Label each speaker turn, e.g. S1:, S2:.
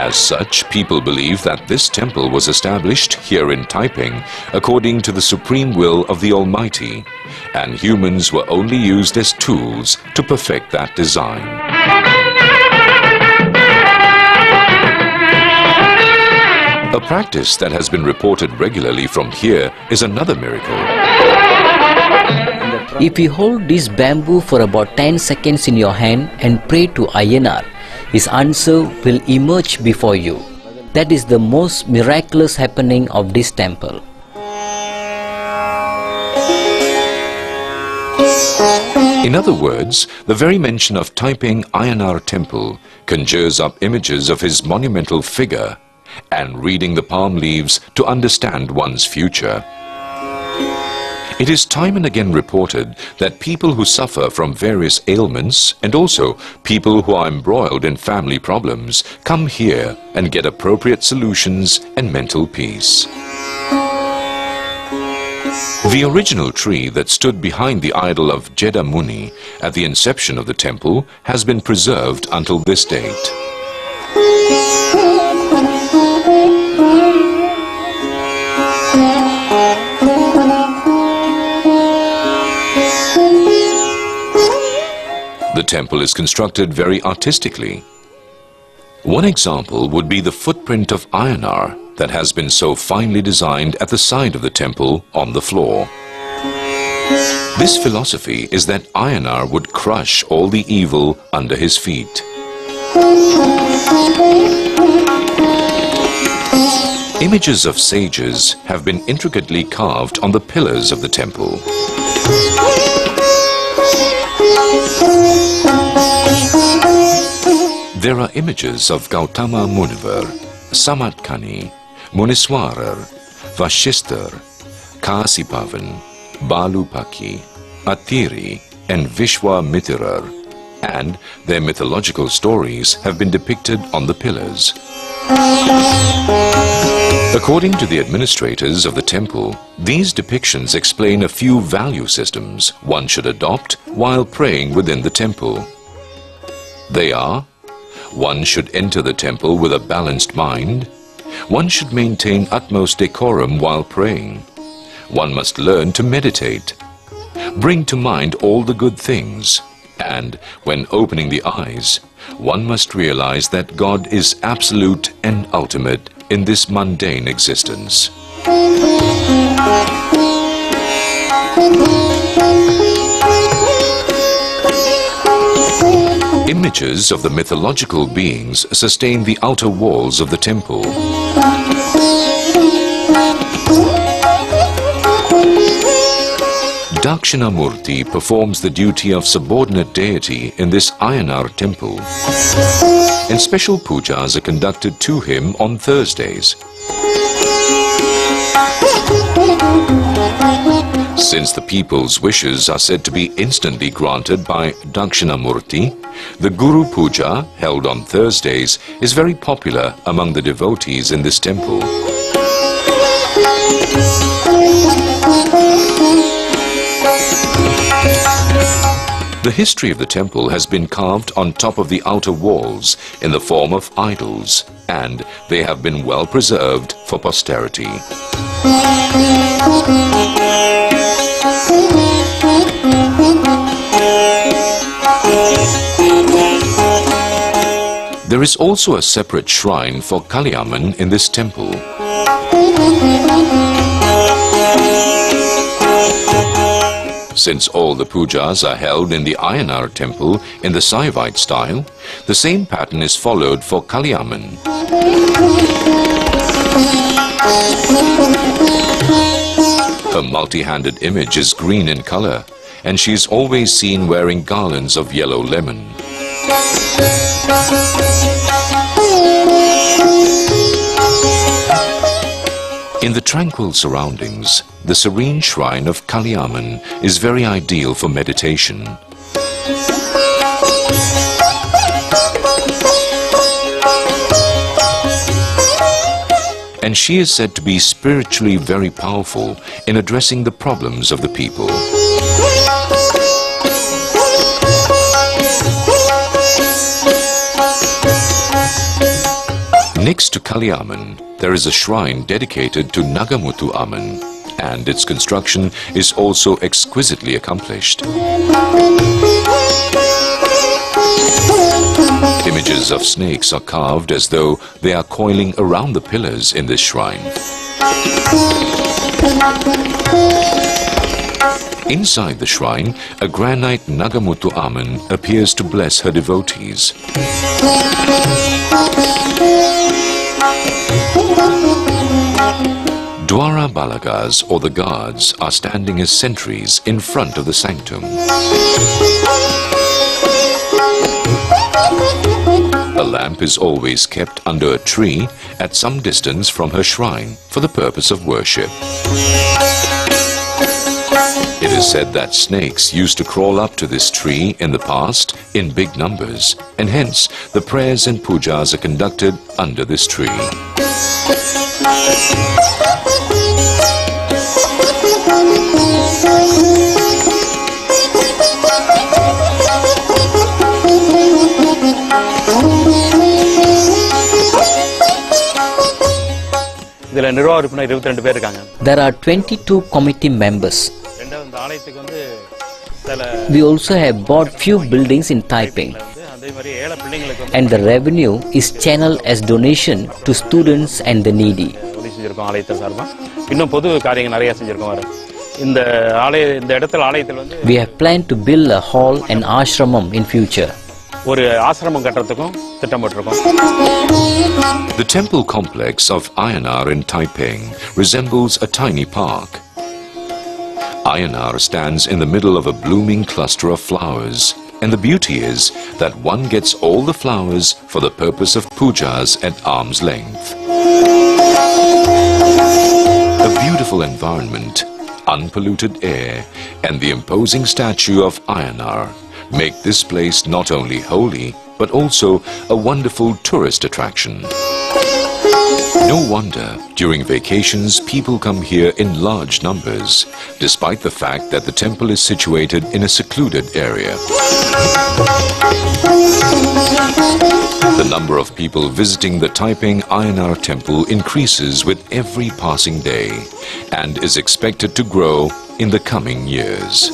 S1: As such, people believe that this temple was established here in Taiping according to the supreme will of the Almighty, and humans were only used as tools to perfect that design. A practice that has been reported regularly from here is another miracle.
S2: If you hold this bamboo for about 10 seconds in your hand and pray to Ayyanar, his answer will emerge before you. That is the most miraculous happening of this temple.
S1: In other words, the very mention of Taiping Ayyanar Temple conjures up images of his monumental figure, and reading the palm leaves to understand one's future. It is time and again reported that people who suffer from various ailments and also people who are embroiled in family problems come here and get appropriate solutions and mental peace. The original tree that stood behind the idol of Jeddah Muni at the inception of the temple has been preserved until this date. The temple is constructed very artistically. One example would be the footprint of Ayyanar that has been so finely designed at the side of the temple on the floor. This philosophy is that Ayyanar would crush all the evil under his feet. Images of sages have been intricately carved on the pillars of the temple. There are images of Gautama Munivar, Samatkani, Muniswarar, Vashishtar, Kasipavan, Balupaki, Atiri and Vishwamitirar, and their mythological stories have been depicted on the pillars. According to the administrators of the temple, these depictions explain a few value systems one should adopt while praying within the temple. They are: one should enter the temple with a balanced mind, one should maintain utmost decorum while praying, one must learn to meditate, bring to mind all the good things, and when opening the eyes, one must realize that God is absolute and ultimate in this mundane existence. Images of the mythological beings sustain the outer walls of the temple. Dakshinamurti performs the duty of subordinate deity in this Ayyanar temple, and special pujas are conducted to him on Thursdays. Since the people's wishes are said to be instantly granted by Dakshinamurti, the Guru Puja, held on Thursdays, is very popular among the devotees in this temple. The history of the temple has been carved on top of the outer walls in the form of idols, and they have been well preserved for posterity. There is also a separate shrine for Kaliamman in this temple. Since all the pujas are held in the Ayyanar temple in the Saivite style, the same pattern is followed for Kaliamman. Her multi-handed image is green in color, and she is always seen wearing garlands of yellow lemon. In the tranquil surroundings, the serene shrine of Kaliamman is very ideal for meditation. And she is said to be spiritually very powerful in addressing the problems of the people. Next to Kaliaman, there is a shrine dedicated to Nagamuthu Amman, and its construction is also exquisitely accomplished. Images of snakes are carved as though they are coiling around the pillars in this shrine. Inside the shrine, a granite Nagamuthu Amman appears to bless her devotees. Dwara Balagas, or the guards, are standing as sentries in front of the sanctum. A lamp is always kept under a tree at some distance from her shrine for the purpose of worship. It is said that snakes used to crawl up to this tree in the past in big numbers, and hence the prayers and pujas are conducted under this tree.
S2: There are 22 committee members. We also have bought few buildings in Taiping, and the revenue is channeled as donation to students and the needy. We have planned to build a hall and ashramam in future.
S1: The temple complex of Ayyanar in Taiping resembles a tiny park. Ayyanar stands in the middle of a blooming cluster of flowers, and the beauty is that one gets all the flowers for the purpose of pujas at arm's length. A beautiful environment, unpolluted air, and the imposing statue of Ayyanar make this place not only holy, but also a wonderful tourist attraction. No wonder, during vacations, people come here in large numbers, despite the fact that the temple is situated in a secluded area. The number of people visiting the Taiping Ayyanar Temple increases with every passing day and is expected to grow in the coming years.